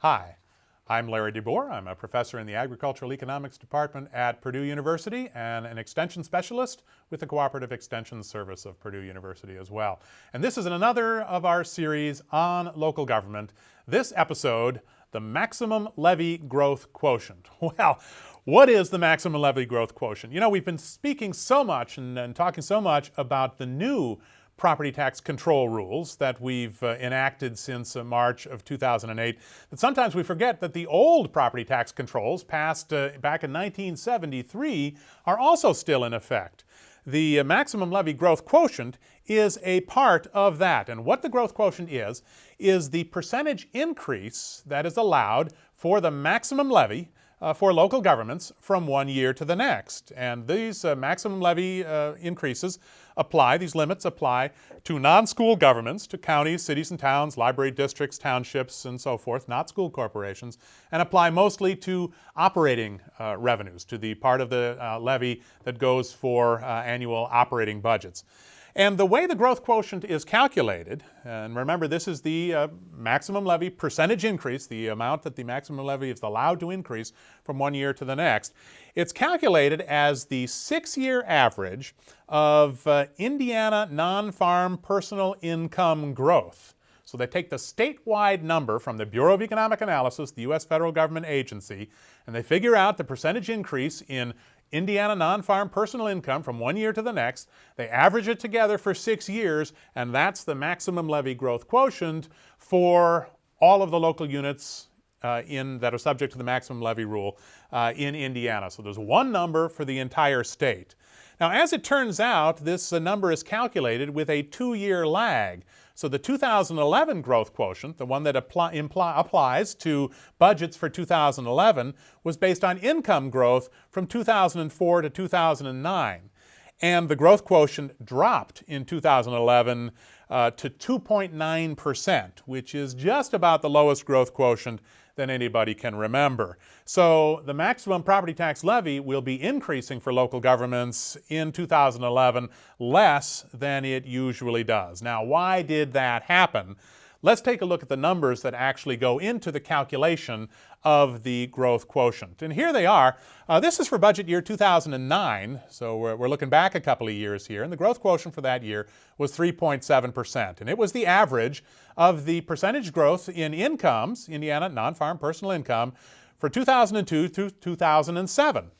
Hi, I'm Larry DeBoer. I'm a professor in the Agricultural Economics department at Purdue University and an extension specialist with the Cooperative Extension Service of Purdue University as well. And this is another of our series on local government. This episode, the Maximum Levy Growth Quotient. Well, what is the Maximum Levy Growth Quotient? You know, we've been speaking so much and talking so much about the new property tax control rules that we've enacted since March of 2008 that sometimes we forget that the old property tax controls passed back in 1973 are also still in effect. The maximum levy growth quotient is a part of that, and what the growth quotient is the percentage increase that is allowed for the maximum levy for local governments from one year to the next. And these maximum levy increases apply, these limits apply to non-school governments, to counties, cities and towns, library districts, townships, and so forth, not school corporations, and apply mostly to operating revenues, to the part of the levy that goes for annual operating budgets. And the way the growth quotient is calculated, and remember this is the maximum levy percentage increase, the amount that the maximum levy is allowed to increase from one year to the next, it's calculated as the 6-year average of Indiana non-farm personal income growth. So they take the statewide number from the Bureau of Economic Analysis, the U.S. federal government agency, and they figure out the percentage increase in Indiana non-farm personal income from one year to the next. They average it together for 6 years, and that's the maximum levy growth quotient for all of the local units that are subject to the maximum levy rule in Indiana. So there's one number for the entire state. Now, as it turns out, this number is calculated with a 2-year lag. So the 2011 growth quotient, the one that applies to budgets for 2011, was based on income growth from 2004 to 2009. And the growth quotient dropped in 2011 to 2.9%, which is just about the lowest growth quotient than anybody can remember. So the maximum property tax levy will be increasing for local governments in 2011 less than it usually does. Now, why did that happen? Let's take a look at the numbers that actually go into the calculation of the growth quotient. And here they are. This is for budget year 2009, so we're looking back a couple of years here, and the growth quotient for that year was 3.7%. And it was the average of the percentage growth in incomes, Indiana non-farm personal income, for 2002 to 2007.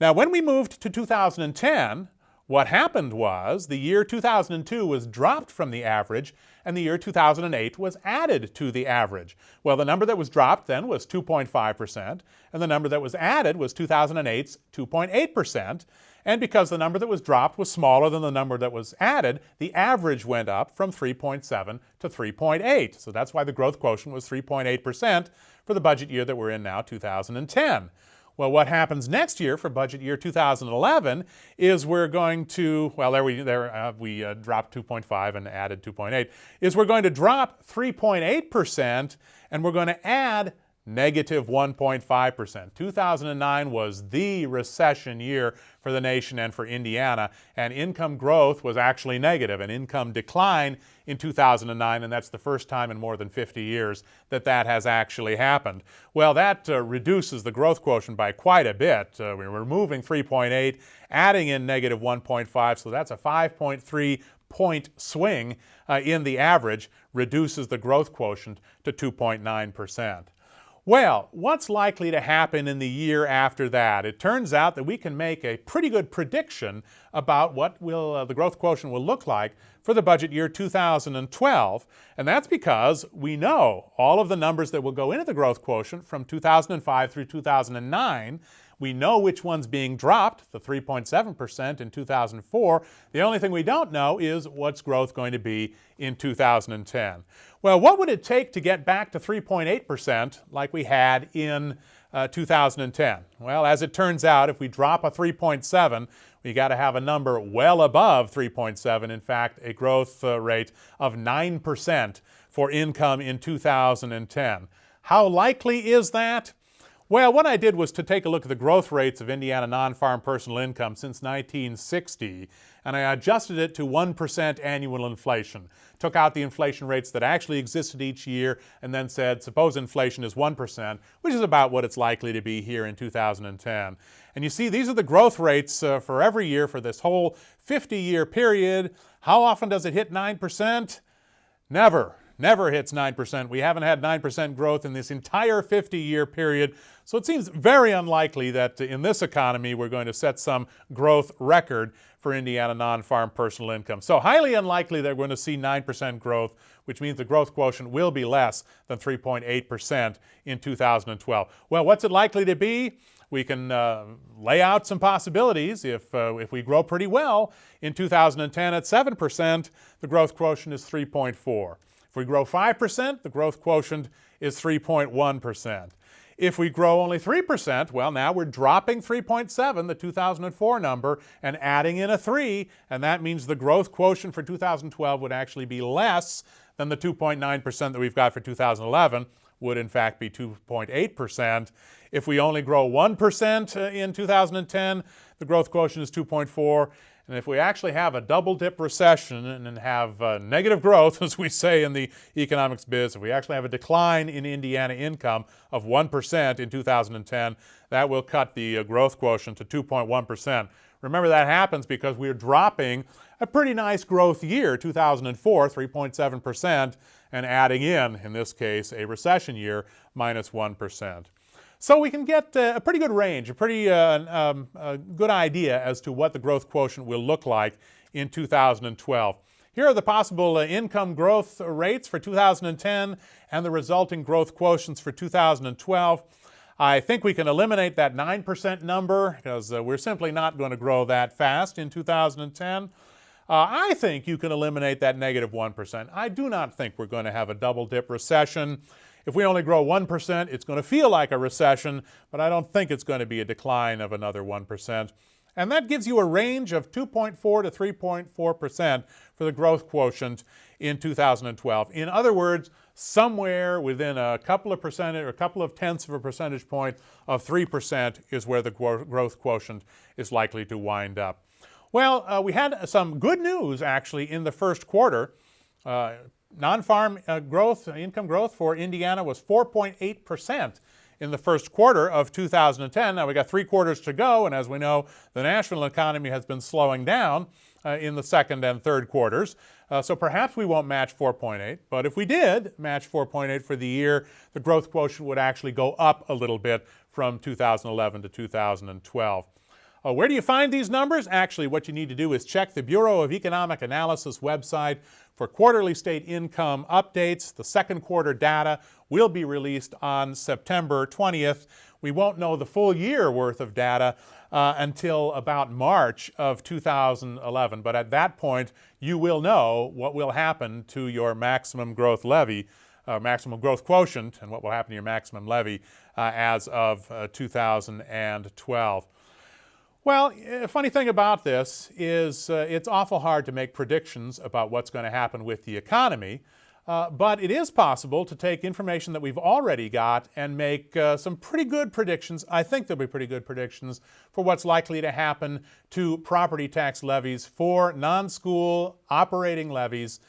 Now, when we moved to 2010, what happened was the year 2002 was dropped from the average and the year 2008 was added to the average. Well, the number that was dropped then was 2.5%, and the number that was added was 2008's 2.8%. And because the number that was dropped was smaller than the number that was added, the average went up from 3.7 to 3.8. So that's why the growth quotient was 3.8% for the budget year that we're in now, 2010. Well, what happens next year for budget year 2011 is we're going to, well, we dropped 2.5 and added 2.8, is we're going to drop 3.8% and we're going to add negative 1.5%. 2009 was the recession year for the nation and for Indiana, and income growth was actually negative, an income decline in 2009, and that's the first time in more than 50 years that that has actually happened. Well, that reduces the growth quotient by quite a bit. We're removing 3.8, adding in negative 1.5, so that's a 5.3 point swing in the average, reduces the growth quotient to 2.9%. Well, what's likely to happen in the year after that? It turns out that we can make a pretty good prediction about what the growth quotient will look like for the budget year 2012, and that's because we know all of the numbers that will go into the growth quotient from 2005 through 2009. We know which one's being dropped, the 3.7% in 2004. The only thing we don't know is what's growth going to be in 2010. Well, what would it take to get back to 3.8% like we had in 2010? Well, as it turns out, if we drop a 3.7, we got to have a number well above 3.7. In fact, a growth rate of 9% for income in 2010. How likely is that? Well, what I did was to take a look at the growth rates of Indiana non-farm personal income since 1960, and I adjusted it to 1% annual inflation. Took out the inflation rates that actually existed each year and then said, suppose inflation is 1%, which is about what it's likely to be here in 2010. And you see, these are the growth rates for every year for this whole 50-year period. How often does it hit 9%? Never. Never hits 9%. We haven't had 9% growth in this entire 50-year period. So it seems very unlikely that in this economy we're going to set some growth record for Indiana non-farm personal income. So highly unlikely that we're going to see 9% growth, which means the growth quotient will be less than 3.8% in 2012. Well, what's it likely to be? We can lay out some possibilities. If we grow pretty well in 2010 at 7%, the growth quotient is 3.4. If we grow 5%, the growth quotient is 3.1%. If we grow only 3%, well, now we're dropping 3.7, the 2004 number, and adding in a 3, and that means the growth quotient for 2012 would actually be less than the 2.9% that we've got for 2011, would in fact be 2.8%. If we only grow 1% in 2010, the growth quotient is 2.4. And if we actually have a double-dip recession and have negative growth, as we say in the economics biz, if we actually have a decline in Indiana income of 1% in 2010, that will cut the growth quotient to 2.1%. Remember, that happens because we're dropping a pretty nice growth year, 2004, 3.7%, and adding in this case, a recession year, minus 1%. So we can get a pretty good range, a pretty good idea as to what the growth quotient will look like in 2012. Here are the possible income growth rates for 2010 and the resulting growth quotients for 2012. I think we can eliminate that 9% number because we're simply not going to grow that fast in 2010. I think you can eliminate that negative 1%. I do not think we're going to have a double-dip recession. If we only grow 1%, it's going to feel like a recession, but I don't think it's going to be a decline of another 1%. And that gives you a range of 2.4 to 3.4% for the growth quotient in 2012. In other words, somewhere within a couple of percentage or a couple of tenths of a percentage point of 3% is where the growth quotient is likely to wind up. Well, we had some good news actually in the first quarter. Non-farm growth, income growth for Indiana was 4.8% in the first quarter of 2010. Now we got 3 quarters to go, and as we know, the national economy has been slowing down in the second and third quarters. So perhaps we won't match 4.8, but if we did match 4.8 for the year, the growth quotient would actually go up a little bit from 2011 to 2012. Where do you find these numbers? Actually, what you need to do is check the Bureau of Economic Analysis website for quarterly state income updates. The second quarter data will be released on September 20th. We won't know the full year worth of data until about March of 2011, but at that point you will know what will happen to your maximum growth levy, maximum growth quotient, and what will happen to your maximum levy as of 2012. Well, a funny thing about this is it's awful hard to make predictions about what's going to happen with the economy, but it is possible to take information that we've already got and make some pretty good predictions. I think there'll be pretty good predictions for what's likely to happen to property tax levies for non-school operating levies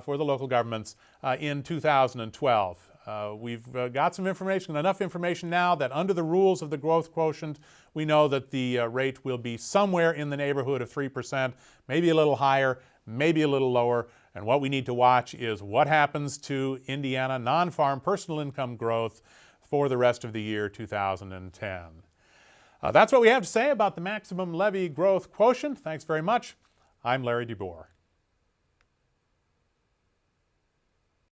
for the local governments in 2012. We've got some information, enough information now that under the rules of the growth quotient, we know that the rate will be somewhere in the neighborhood of 3%, maybe a little higher, maybe a little lower. And what we need to watch is what happens to Indiana non-farm personal income growth for the rest of the year 2010. That's what we have to say about the maximum levy growth quotient. Thanks very much. I'm Larry DeBoer.